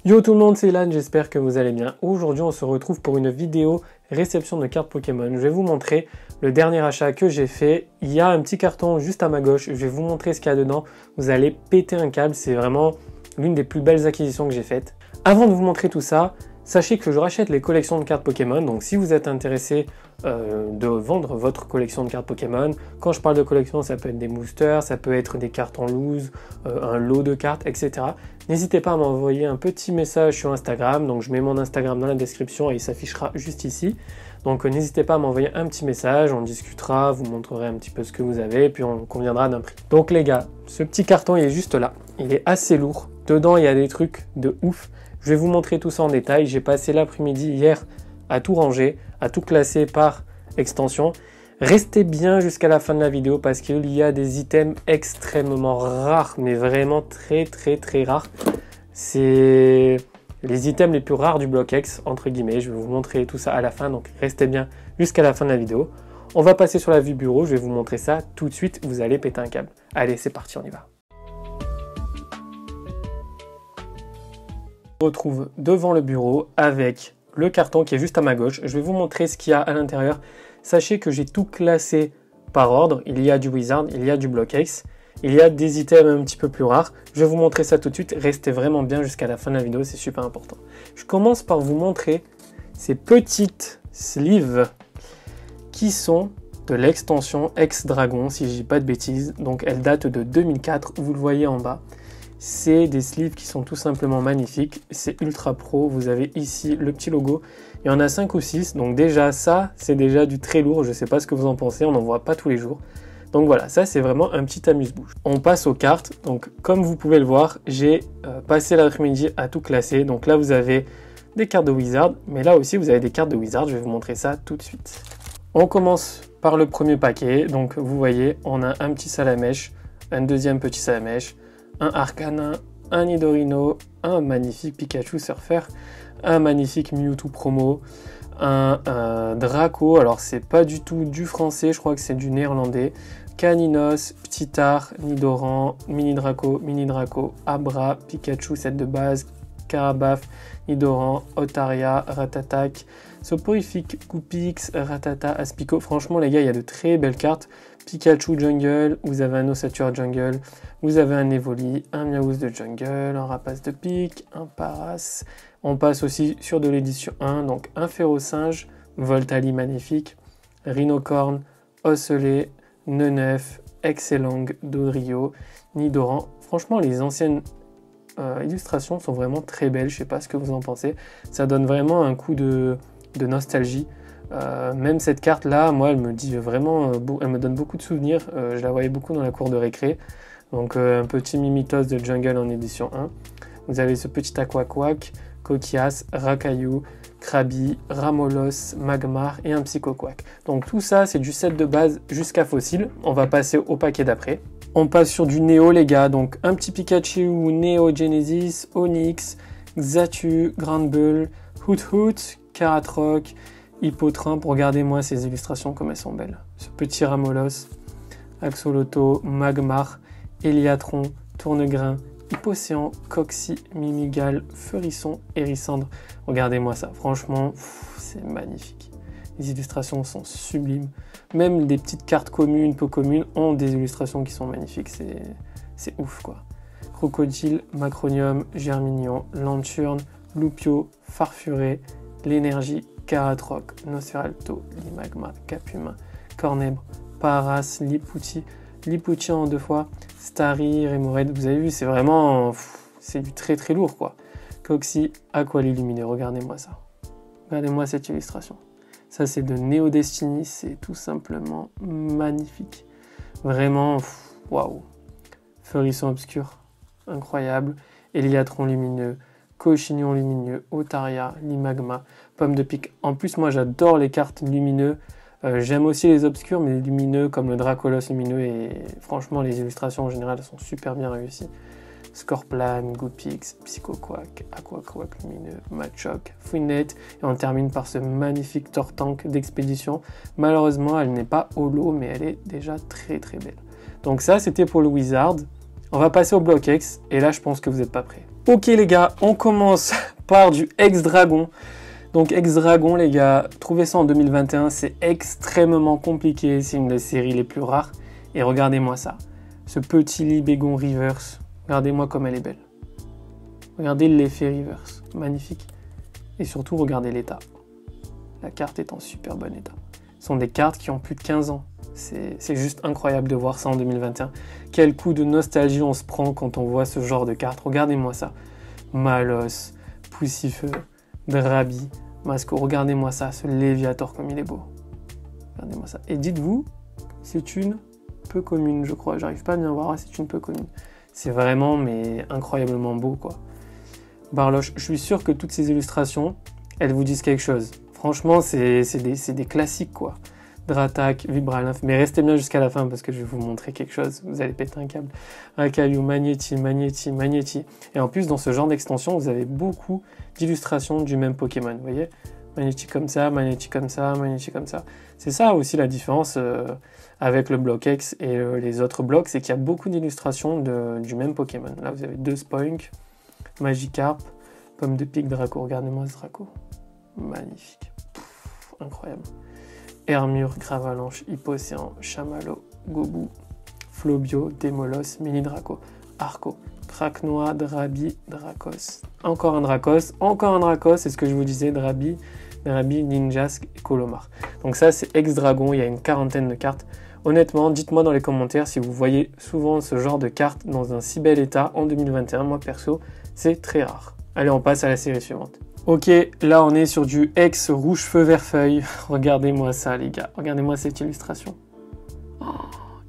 Yo tout le monde, c'est Ilan, j'espère que vous allez bien. Aujourd'hui on se retrouve pour une vidéo réception de cartes Pokémon. Je vais vous montrer le dernier achat que j'ai fait. Il y a un petit carton juste à ma gauche, je vais vous montrer ce qu'il y a dedans. Vous allez péter un câble, c'est vraiment l'une des plus belles acquisitions que j'ai faites. Avant de vous montrer tout ça, sachez que je rachète les collections de cartes Pokémon, donc si vous êtes intéressé de vendre votre collection de cartes Pokémon, quand je parle de collection, ça peut être des boosters, ça peut être des cartes en loose, un lot de cartes, etc. N'hésitez pas à m'envoyer un petit message sur Instagram, donc je mets mon Instagram dans la description et il s'affichera juste ici. Donc n'hésitez pas à m'envoyer un petit message, on discutera, vous montrerez un petit peu ce que vous avez, et puis on conviendra d'un prix. Donc les gars, ce petit carton il est juste là, il est assez lourd, dedans il y a des trucs de ouf. Je vais vous montrer tout ça en détail, j'ai passé l'après-midi hier à tout ranger, à tout classer par extension. Restez bien jusqu'à la fin de la vidéo parce qu'il y a des items extrêmement rares, mais vraiment très rares. C'est les items les plus rares du bloc X, entre guillemets. Je vais vous montrer tout ça à la fin, donc restez bien jusqu'à la fin de la vidéo. On va passer sur la vue bureau, je vais vous montrer ça tout de suite, vous allez péter un câble. Allez, c'est parti, on y va. On se retrouve devant le bureau avec le carton qui est juste à ma gauche. Je vais vous montrer ce qu'il y a à l'intérieur. Sachez que j'ai tout classé par ordre. Il y a du Wizard, il y a du bloc X, il y a des items un petit peu plus rares. Je vais vous montrer ça tout de suite. Restez vraiment bien jusqu'à la fin de la vidéo, c'est super important. Je commence par vous montrer ces petites sleeves qui sont de l'extension X-Dragon, si je dis pas de bêtises. Donc elles datent de 2004, vous le voyez en bas. C'est des sleeves qui sont tout simplement magnifiques, c'est ultra pro, vous avez ici le petit logo, il y en a 5 ou 6, donc déjà ça c'est déjà du très lourd, je sais pas ce que vous en pensez, on n'en voit pas tous les jours. Donc voilà, ça c'est vraiment un petit amuse-bouche. On passe aux cartes, donc comme vous pouvez le voir, j'ai passé l'après-midi à tout classer, donc là vous avez des cartes de Wizard, mais là aussi vous avez des cartes de Wizard, je vais vous montrer ça tout de suite. On commence par le premier paquet, donc vous voyez, on a un petit Salamèche, un deuxième petit Salamèche, un Arcanin, un Nidorino, un magnifique Pikachu Surfer, un magnifique Mewtwo promo, un Draco, alors c'est pas du tout du français, je crois que c'est du néerlandais, Caninos, Ptitar, Nidoran, Mini Draco, Abra, Pikachu set de base, Carabaf, Nidoran, Otaria, Ratatak, Soporifique, Coupix, Ratata, Aspico. Franchement les gars, il y a de très belles cartes. Pikachu Jungle, vous avez un Ossature Jungle, vous avez un Evoli, un Meowth de Jungle, un Rapace de Pique, un Paras. On passe aussi sur de l'édition 1, donc un Férocinge, Voltali magnifique, Rhinocorn, Osselet, Nenef, Excellang, Dodrio, Nidoran. Franchement, les anciennes illustrations sont vraiment très belles, je sais pas ce que vous en pensez. Ça donne vraiment un coup de nostalgie. Même cette carte là, moi elle me dit vraiment, elle me donne beaucoup de souvenirs, je la voyais beaucoup dans la cour de récré. Donc un petit Mimitos de Jungle en édition 1. Vous avez ce petit Aquaquack, Coquias, Rakayu, Krabi, Ramolos, Magmar et un Psychoquack. Donc tout ça c'est du set de base jusqu'à Fossile. On va passer au paquet d'après. On passe sur du Néo les gars, donc un petit Pikachu, Néo Genesis, Onix, Xatu, Granbull, Hoot, Karatroc, Hippotrampe, regardez-moi ces illustrations comme elles sont belles. Ce petit Ramolos, Axoloto, Magmar, Eliatron, Tournegrain, Hippocéan, Coxy, Mimigal, Feurisson, Hérissandre. Regardez-moi ça, franchement, c'est magnifique. Les illustrations sont sublimes. Même des petites cartes communes, peu communes, ont des illustrations qui sont magnifiques. C'est ouf quoi. Crocodile, Macronium, Germignon, Lanturne, Loupio, Farfuré, L'énergie, Caratroc, Nosferalto, Limagma, Capumin, Cornèbre, Paras, Lipouti en 2 fois, Starry, Remoraid. Vous avez vu, c'est vraiment, c'est du très lourd quoi. Coxy, Aqualiluminé, regardez-moi ça. Regardez-moi cette illustration. Ça c'est de Neo Destiny, c'est tout simplement magnifique. Vraiment, waouh. Feurisson obscur, incroyable. Eliatron lumineux, Cochignon lumineux, Otaria, Limagma, Pomme de pique. En plus, moi j'adore les cartes lumineux. J'aime aussi les obscurs, mais les lumineux comme le Dracolos lumineux. Et franchement, les illustrations en général sont super bien réussies. Scorplan, Goopix, Psychoquack, Aquaquack lumineux, Machoc, Fouinette. Et on termine par ce magnifique Tortank d'expédition. Malheureusement, elle n'est pas holo, mais elle est déjà très belle. Donc ça, c'était pour le Wizard. On va passer au bloc X, et là, je pense que vous n'êtes pas prêts. Ok les gars, on commence par du ex-dragon. Donc ex-dragon les gars, trouver ça en 2021 c'est extrêmement compliqué, c'est une des séries les plus rares. Et regardez-moi ça, ce petit Libégon reverse, regardez-moi comme elle est belle. Regardez l'effet reverse, magnifique. Et surtout regardez l'état. La carte est en super bon état. Ce sont des cartes qui ont plus de 15 ans. C'est juste incroyable de voir ça en 2021. Quel coup de nostalgie on se prend quand on voit ce genre de cartes. Regardez-moi ça. Malos, Poussifeu, Drabi, Masco. Regardez-moi ça, ce Léviator comme il est beau. Regardez-moi ça. Et dites-vous, c'est une peu commune, je crois. J'arrive pas à bien voir, c'est une peu commune. C'est vraiment, mais incroyablement beau, quoi. Barloche, je suis sûr que toutes ces illustrations, elles vous disent quelque chose. Franchement, c'est des classiques, quoi. Dratak, Vibralymph, mais restez bien jusqu'à la fin parce que je vais vous montrer quelque chose. Vous allez péter un câble. Un caillou, Magnéti, Magnéti, Magnéti. Et en plus, dans ce genre d'extension, vous avez beaucoup d'illustrations du même Pokémon. Vous voyez, Magnéti comme ça, Magnéti comme ça, Magnéti comme ça. C'est ça aussi la différence avec le bloc X et les autres blocs, c'est qu'il y a beaucoup d'illustrations du même Pokémon. Là, vous avez 2 Spoink, Magikarp, Pomme de pique, Draco. Regardez-moi ce Draco. Magnifique. Pff, incroyable. Hermure, Gravalanche, Hippocéan, Chamallow, Gobou, Flobio, Démolos, Mini Draco, Arco, Dracnois, Drabi, Dracos. Encore un Dracos, c'est ce que je vous disais, Drabi, Ninjask et Colomar. Donc ça c'est ex-dragon, il y a une quarantaine de cartes. Honnêtement, dites-moi dans les commentaires si vous voyez souvent ce genre de cartes dans un si bel état en 2021. Moi perso, c'est très rare. Allez, on passe à la série suivante. Ok, là on est sur du ex rouge feu vert feuille. Regardez-moi ça les gars, regardez-moi cette illustration. Oh,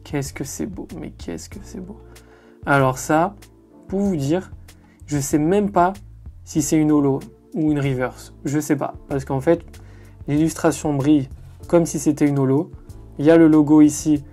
qu'est-ce que c'est beau, mais qu'est-ce que c'est beau. Alors ça, pour vous dire, je sais même pas si c'est une holo ou une reverse. Je sais pas, parce qu'en fait, l'illustration brille comme si c'était une holo. Il y a le logo ici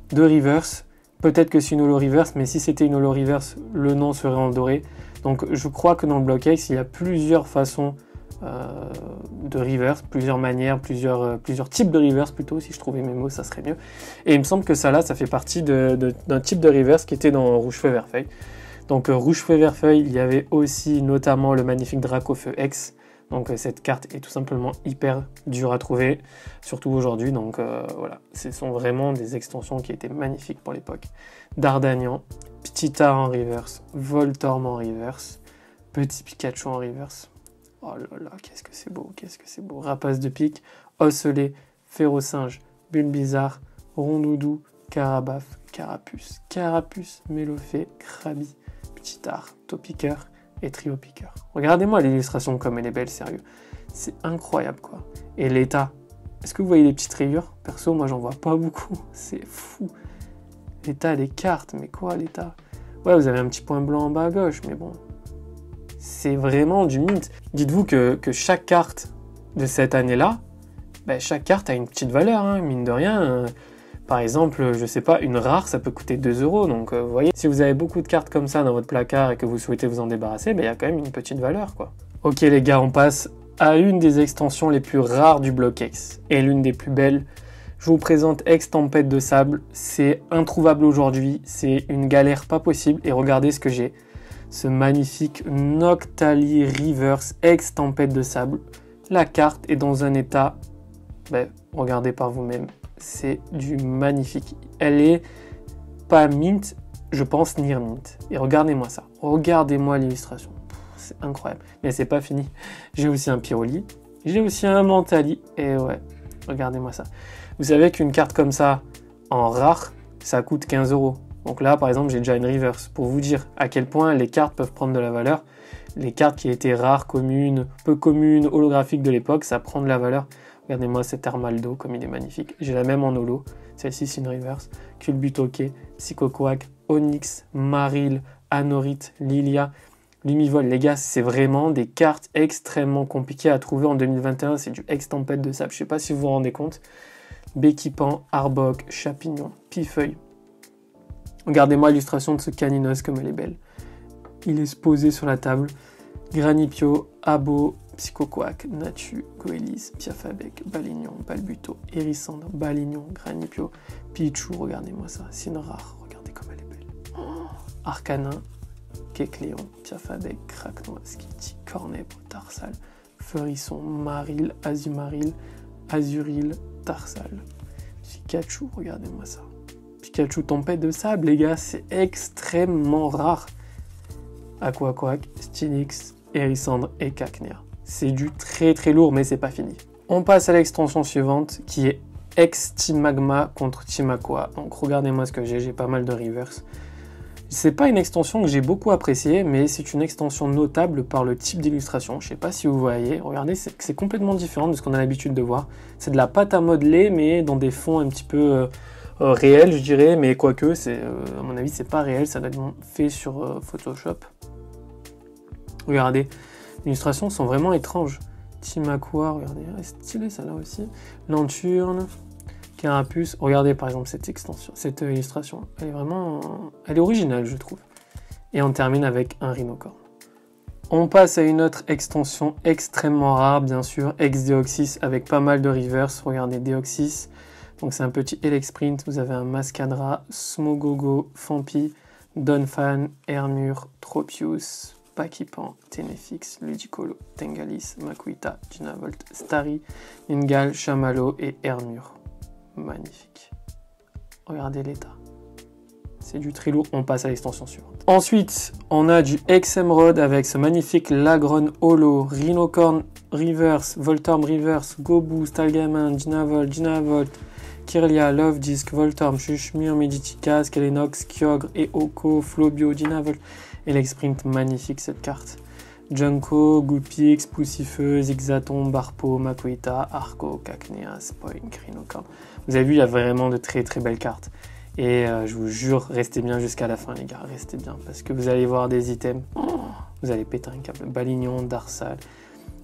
de reverse. Peut-être que c'est une holo reverse, mais si c'était une holo reverse, le nom serait en doré. Donc je crois que dans le bloc X, il y a plusieurs façons de reverse, plusieurs manières, plusieurs types de reverse plutôt, si je trouvais mes mots, ça serait mieux. Et il me semble que ça là, ça fait partie d'un type de reverse qui était dans Rouge Feu Vert Feuille. Donc Rouge Feu Vert Feuille, il y avait aussi notamment le magnifique Draco Feu X. Donc cette carte est tout simplement hyper dure à trouver, surtout aujourd'hui. Donc voilà, ce sont vraiment des extensions qui étaient magnifiques pour l'époque. Dardagnan, Ptitard en reverse, Voltorb en reverse, Petit Pikachu en reverse. Oh là là, qu'est-ce que c'est beau, qu'est-ce que c'est beau. Rapace de pique, Osselet, Férocinge, Bulbizarre, Rondoudou, Carabaf, Carapuce, Mélophée, Krabi, Ptitard, Topiqueur et Triopiqueur. Regardez-moi l'illustration comme elle est belle, sérieux. C'est incroyable quoi. Et l'état, est-ce que vous voyez les petites rayures? Perso, moi j'en vois pas beaucoup, c'est fou. L'état des cartes, mais quoi l'état? Ouais, vous avez un petit point blanc en bas à gauche, mais bon. C'est vraiment du mint. Dites-vous que chaque carte de cette année-là, chaque carte a une petite valeur, hein, mine de rien. Par exemple, je sais pas, une rare, ça peut coûter 2 €. Donc, vous voyez, si vous avez beaucoup de cartes comme ça dans votre placard et que vous souhaitez vous en débarrasser, il y a quand même une petite valeur, quoi. Ok les gars, on passe à une des extensions les plus rares du bloc X. Et l'une des plus belles. Je vous présente Ex Tempête de Sable. C'est introuvable aujourd'hui. C'est une galère pas possible. Et regardez ce que j'ai. Ce magnifique Noctali Reverse Ex Tempête de Sable. La carte est dans un état, regardez par vous-même, c'est du magnifique. Elle est pas mint, je pense near mint. Et regardez-moi ça, regardez-moi l'illustration, c'est incroyable. Mais c'est pas fini, j'ai aussi un Pyroli, j'ai aussi un Mentali, et ouais, regardez-moi ça. Vous savez qu'une carte comme ça, en rare, ça coûte 15 €. Donc là, par exemple, j'ai déjà une reverse pour vous dire à quel point les cartes peuvent prendre de la valeur. Les cartes qui étaient rares, communes, peu communes, holographiques de l'époque, ça prend de la valeur. Regardez-moi cet Armaldo, comme il est magnifique. J'ai la même en holo. Celle-ci, c'est une reverse. Culbutoke, Psychoquack, Onyx, Maril, Anorite, Lilia, Lumivol. Les gars, c'est vraiment des cartes extrêmement compliquées à trouver en 2021. C'est du ex-tempête de sable. Je ne sais pas si vous vous rendez compte. Béquipan, Arbok, Chapignon, Pifeuille. Regardez-moi l'illustration de ce Caninos, comme elle est belle. Il est posé sur la table. Granipio, Abo, Psychoquack, Natu, Goélis, Piafabec, Balignon, Balbuto, Hérissandre, Balignon, Granipio, Pichu, regardez-moi ça, c'est une rare, regardez comme elle est belle. Oh, Arcanin, Kecléon, Tiafadec, Kraknoa, Skitty, Cornet, Tarsal, Feurisson, Maril, Azumaril, Azuril, Tarsal. Pikachu, regardez-moi ça. Pikachu tempête de sable, les gars, c'est extrêmement rare. Aquaquack, Stinix, Hérissandre et Cacnea. C'est du très très lourd, mais c'est pas fini. On passe à l'extension suivante, qui est ex-Team Magma contre Team Aqua. Donc regardez-moi ce que j'ai pas mal de reverse. C'est pas une extension que j'ai beaucoup appréciée, mais c'est une extension notable par le type d'illustration. Je sais pas si vous voyez, regardez, c'est complètement différent de ce qu'on a l'habitude de voir. C'est de la pâte à modeler, mais dans des fonds un petit peu réels, je dirais, mais quoique, à mon avis, c'est pas réel, ça doit être fait sur Photoshop. Regardez, les illustrations sont vraiment étranges. Team Aqua, regardez, elle est stylée celle-là aussi. Lanturne, Carapuce, regardez par exemple cette illustration. Elle est originale, je trouve. Et on termine avec un rhinocorne. On passe à une autre extension extrêmement rare, bien sûr, ex-Deoxys avec pas mal de reverse. Regardez Deoxys, donc c'est un petit Elexprint. Vous avez un Mascadra, Smogogo, Fampi, Donphan, Hermure, Tropius, Pakipan, Tenefix, Ludicolo, Tengalis, Makuita, Dynavolt, Starry, Ningal, Chamallow et Hermure. Magnifique. Regardez l'état. C'est du très lourd. On passe à l'extension suivante. Ensuite, on a du Ex-Emerald avec ce magnifique Lagron Holo, Rhinocorn Reverse, Voltorb Reverse, Gobu, Stalgamin, Dynavolt, Kirlia, Love Disc, Voltorb, Chuchmur, Meditica, Skelenox, Kyogre, Eoko, Flobio, Dynavolt. Et l'exprint magnifique cette carte. Junko, Gulpix, Poussifeu, Zigzaton, Barpo, Makuita, Arco, Cacnea, Spoink, Rhinocorn. Vous avez vu, il y a vraiment de très très belles cartes. Et je vous jure, restez bien jusqu'à la fin les gars, restez bien. Parce que vous allez voir des items, vous allez péter un câble. Balignon, Darsal,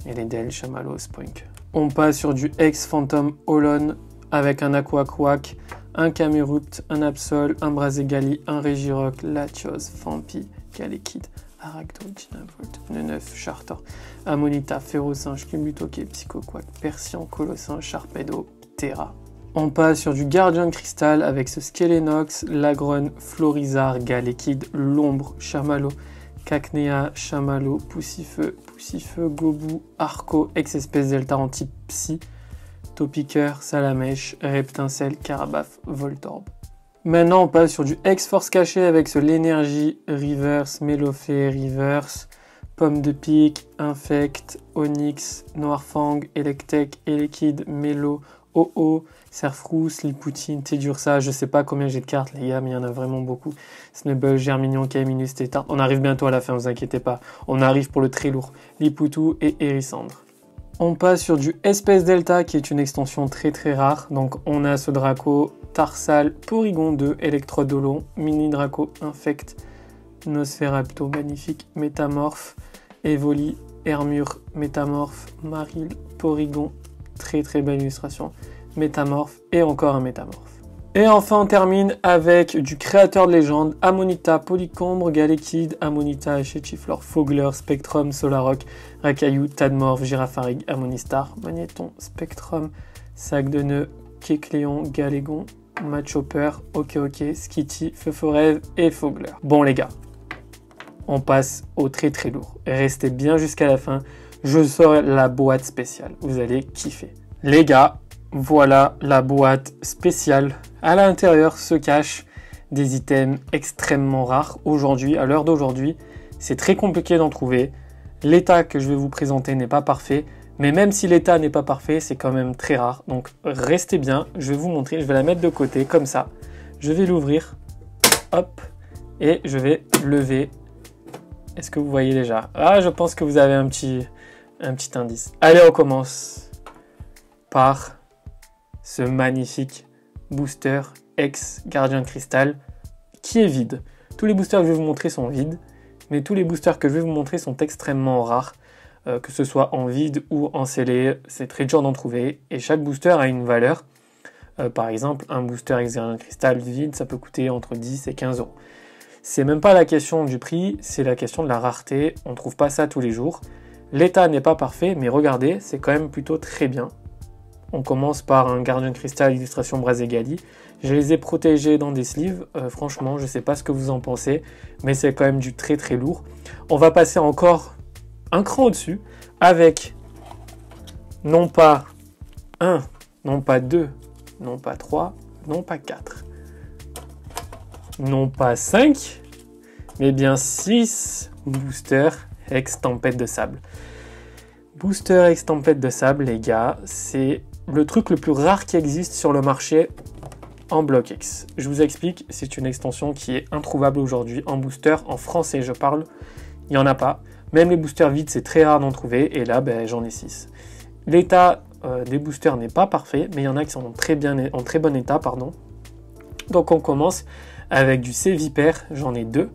Eledel, Chamallow, Spoink. On passe sur du Ex-Phantom Holon avec un Aquaquack, un Camerupt, un Absol, un Brazegali, un Regirock, Latios, Fampi, Galekid, Aracto, Dynavolt, Neneuf, Chartor, Ammonita, Ferrosinge, Kimutoke, Psychoquack, Persian, Colossin, Sharpedo, Terra. On passe sur du Gardien de Cristal avec ce Skelenox, Lagron, Florizard, Galekid, L'Ombre, Chamallow, Cacnea, Chamallow, Poussifeu, Gobu, Arco, Ex-Espèce Delta Anti-Psy, Topiqueur, Salamèche, Reptincelle, Carabaf, Voltorb. Maintenant, on passe sur du Ex-Force caché avec ce L'énergie, Reverse, Mélofée, Reverse, Pomme de Pique, Infect, Onyx, Noirfang, Electek, Elekid, Mélo, OO, Serfrousse, Lipoutine, Tédursa. Je sais pas combien j'ai de cartes, les gars, mais il y en a vraiment beaucoup. Snubble, Germignon, Kaiminus, Tétard. On arrive bientôt à la fin, vous inquiétez pas. On arrive pour le très lourd. Lipoutou et Hérissandre. On passe sur du Espèce Delta, qui est une extension très très rare. Donc, on a ce Draco, Tarsal, Porygon 2, Electrodolon, Mini Draco, Infect, Nosferapto, magnifique, Métamorphe, Evoli, Hermure, Métamorphe, Maril, Porygon, très très belle illustration, Métamorphe et encore un Métamorphe. Et enfin on termine avec du créateur de légende, Ammonita, Polycombre, Galekid, Ammonita, Chéchiflore, Fogler, Spectrum, Solarock, Rakaillou, Tadmorph, Girafarig, Ammonistar, Magnéton, Spectrum, Sac de Nœud, Kecléon, Galégon, Machopper, Ok, Skitty, Feuforève et Fogler. Bon les gars, on passe au très très lourd. Restez bien jusqu'à la fin, je sors la boîte spéciale, vous allez kiffer. Les gars, voilà la boîte spéciale. À l'intérieur se cachent des items extrêmement rares aujourd'hui, à l'heure d'aujourd'hui. C'est très compliqué d'en trouver. L'état que je vais vous présenter n'est pas parfait, mais même si l'état n'est pas parfait, c'est quand même très rare. Donc restez bien, je vais vous montrer, je vais la mettre de côté comme ça. Je vais l'ouvrir, hop, et je vais lever. Est-ce que vous voyez déjà? Ah, je pense que vous avez un petit indice. Allez, on commence par ce magnifique booster ex-Gardien de Cristal qui est vide. Tous les boosters que je vais vous montrer sont vides, mais tous les boosters que je vais vous montrer sont extrêmement rares, que ce soit en vide ou en scellé, c'est très dur d'en trouver, et chaque booster a une valeur. Par exemple, un booster ex-Gardien de Cristal vide, ça peut coûter entre 10 et 15 euros. C'est même pas la question du prix, c'est la question de la rareté, on ne trouve pas ça tous les jours. L'état n'est pas parfait, mais regardez, c'est quand même plutôt très bien. On commence par un gardien de cristal illustration Brazegali. Je les ai protégés dans des sleeves. Franchement, je ne sais pas ce que vous en pensez, mais c'est quand même du très très lourd. On va passer encore un cran au-dessus avec non pas 1, non pas 2, non pas 3, non pas 4, non pas 5, mais bien 6 boosters ex-tempête de sable. Booster ex-tempête de sable, les gars, c'est le truc le plus rare qui existe sur le marché en bloc X. Je vous explique, c'est une extension qui est introuvable aujourd'hui en booster, en français je parle, il n'y en a pas. Même les boosters vides, c'est très rare d'en trouver, et là, j'en ai 6. L'état des boosters n'est pas parfait, mais il y en a qui sont en très bon état, pardon. Donc on commence avec du C-Viper, j'en ai 2.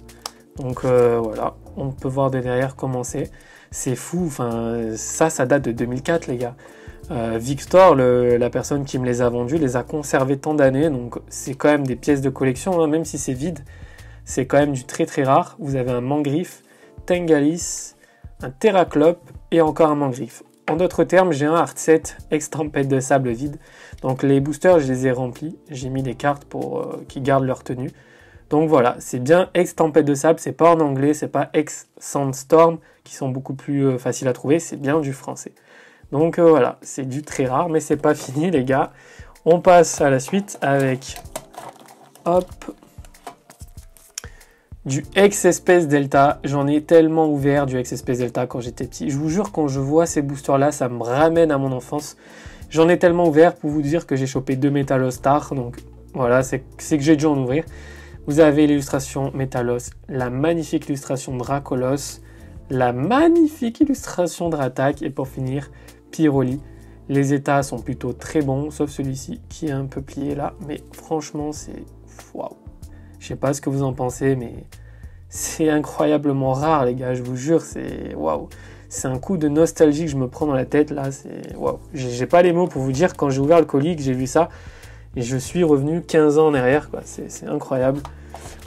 Donc voilà, on peut voir de derrière comment c'est fou, enfin ça date de 2004 les gars. Victor, la personne qui me les a vendus, les a conservés tant d'années, donc c'est quand même des pièces de collection, hein, même si c'est vide, c'est quand même du très très rare. Vous avez un Mangriffe, Tengalis, un Terraclope et encore un Mangriffe. En d'autres termes, j'ai un Hard Set ex-tempête de sable vide. Donc les boosters, je les ai remplis. J'ai mis des cartes pour qu'ils gardent leur tenue. Donc voilà, c'est bien ex-tempête de sable. C'est pas en anglais, c'est pas ex-sandstorm qui sont beaucoup plus faciles à trouver. C'est bien du français. Donc voilà, c'est du très rare, mais c'est pas fini les gars. On passe à la suite avec hop, du X-Espèce Delta. J'en ai tellement ouvert du X-Espèce Delta quand j'étais petit. Je vous jure, quand je vois ces boosters-là, ça me ramène à mon enfance. J'en ai tellement ouvert pour vous dire que j'ai chopé 2 Metalos Star. Donc voilà, c'est que j'ai dû en ouvrir. Vous avez l'illustration Metalos, la magnifique illustration Dracolos, la magnifique illustration Dratak. Et pour finir, Pyroli. Les états sont plutôt très bons, sauf celui-ci qui est un peu plié là. Mais franchement, c'est... waouh! Je sais pas ce que vous en pensez, mais c'est incroyablement rare, les gars. Je vous jure, c'est waouh. C'est un coup de nostalgie que je me prends dans la tête, là. C'est waouh. J'ai pas les mots pour vous dire, quand j'ai ouvert le colis, que j'ai vu ça, et je suis revenu 15 ans en arrière, quoi. C'est incroyable.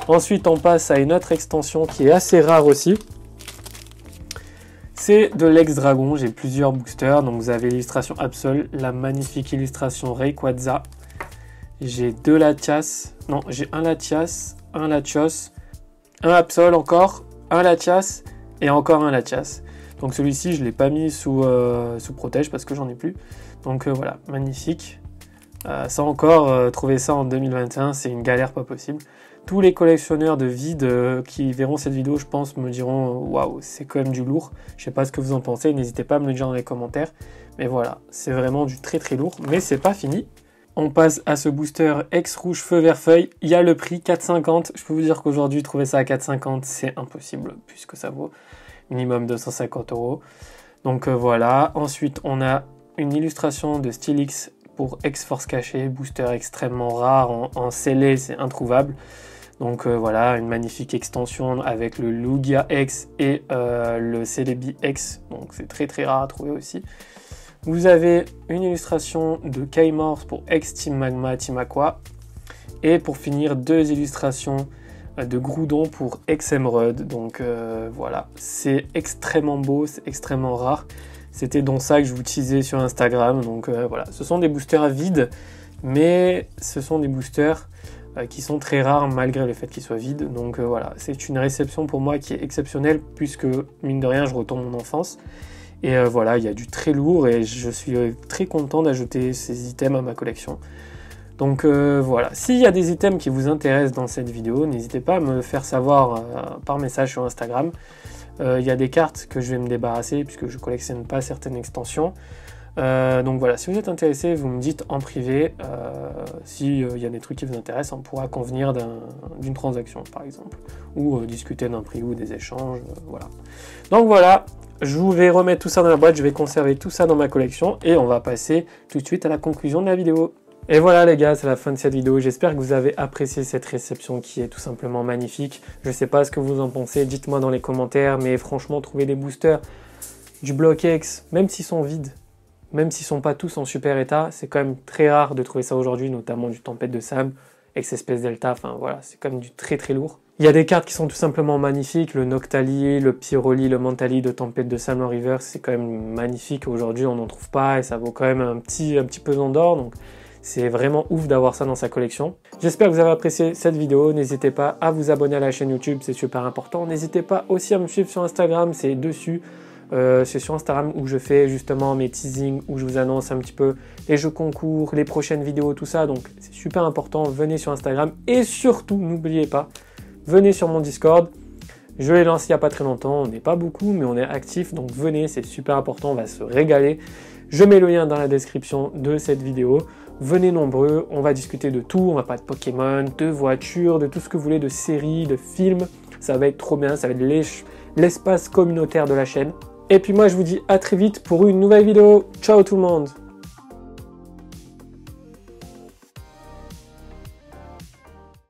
Ensuite, on passe à une autre extension qui est assez rare aussi. C'est de l'ex-dragon. J'ai plusieurs boosters. Donc, vous avez l'illustration Absol, la magnifique illustration Rayquaza. J'ai 2 Latias, non, j'ai un Latias, un Latios, un Absol encore, un Latias et encore un Latias. Donc celui-ci, je ne l'ai pas mis sous protège parce que j'en ai plus. Donc voilà, magnifique. Ça encore, trouver ça en 2021, c'est une galère pas possible. Tous les collectionneurs de vides qui verront cette vidéo, je pense, me diront « Waouh, c'est quand même du lourd ». Je sais pas ce que vous en pensez, n'hésitez pas à me le dire dans les commentaires. Mais voilà, c'est vraiment du très très lourd, mais c'est pas fini. On passe à ce booster ex-rouge feu vert feuille. Il y a le prix 4,50. Je peux vous dire qu'aujourd'hui, trouver ça à 4,50, c'est impossible, puisque ça vaut minimum 250 €. Donc voilà. Ensuite, on a une illustration de Stylix pour ex-force cachée. Booster extrêmement rare. En scellé, c'est introuvable. Donc voilà, une magnifique extension avec le Lugia X et le Celebi X. Donc c'est très très rare à trouver aussi. Vous avez une illustration de K-Morse pour ex-Team Magma, Team Aqua. Et pour finir, 2 illustrations de Groudon pour ex-Emerald. Donc voilà, c'est extrêmement beau, c'est extrêmement rare. C'était donc ça que je vous teasais sur Instagram. Donc voilà, ce sont des boosters vides, mais ce sont des boosters qui sont très rares malgré le fait qu'ils soient vides. Donc voilà, c'est une réception pour moi qui est exceptionnelle puisque, mine de rien, je retombe mon enfance. Et voilà, il y a du très lourd et je suis très content d'ajouter ces items à ma collection. Donc voilà, s'il y a des items qui vous intéressent dans cette vidéo, n'hésitez pas à me faire savoir par message sur Instagram. Il y a des cartes que je vais me débarrasser puisque je ne collectionne pas certaines extensions. Donc voilà, si vous êtes intéressé, vous me dites en privé. S'il y a des trucs qui vous intéressent, on pourra convenir d'une transaction par exemple. Ou discuter d'un prix ou des échanges, voilà. Donc voilà. Je vais remettre tout ça dans la boîte, je vais conserver tout ça dans ma collection et on va passer tout de suite à la conclusion de la vidéo. Et voilà les gars, c'est la fin de cette vidéo. J'espère que vous avez apprécié cette réception qui est tout simplement magnifique. Je sais pas ce que vous en pensez, dites-moi dans les commentaires, mais franchement, trouver des boosters du Block X, même s'ils sont vides, même s'ils sont pas tous en super état, c'est quand même très rare de trouver ça aujourd'hui, notamment du Tempête de Sable, X-Espèce Delta, enfin voilà, c'est quand même du très très lourd. Il y a des cartes qui sont tout simplement magnifiques, le Noctali, le Pyroli, le Mentali de Tempête de Salmon River, c'est quand même magnifique. Aujourd'hui, on n'en trouve pas et ça vaut quand même un petit pesant d'or, donc c'est vraiment ouf d'avoir ça dans sa collection. J'espère que vous avez apprécié cette vidéo. N'hésitez pas à vous abonner à la chaîne YouTube, c'est super important. N'hésitez pas aussi à me suivre sur Instagram, c'est dessus. C'est sur Instagram où je fais justement mes teasings, où je vous annonce un petit peu les jeux concours, les prochaines vidéos, tout ça. Donc c'est super important, venez sur Instagram. Et surtout, n'oubliez pas, venez sur mon Discord. Je l'ai lancé il n'y a pas très longtemps, on n'est pas beaucoup, mais on est actif. Donc venez, c'est super important, on va se régaler. Je mets le lien dans la description de cette vidéo. Venez nombreux, on va discuter de tout, on va parler de Pokémon, de voitures, de tout ce que vous voulez, de séries, de films. Ça va être trop bien, ça va être l'espace communautaire de la chaîne. Et puis moi je vous dis à très vite pour une nouvelle vidéo. Ciao tout le monde!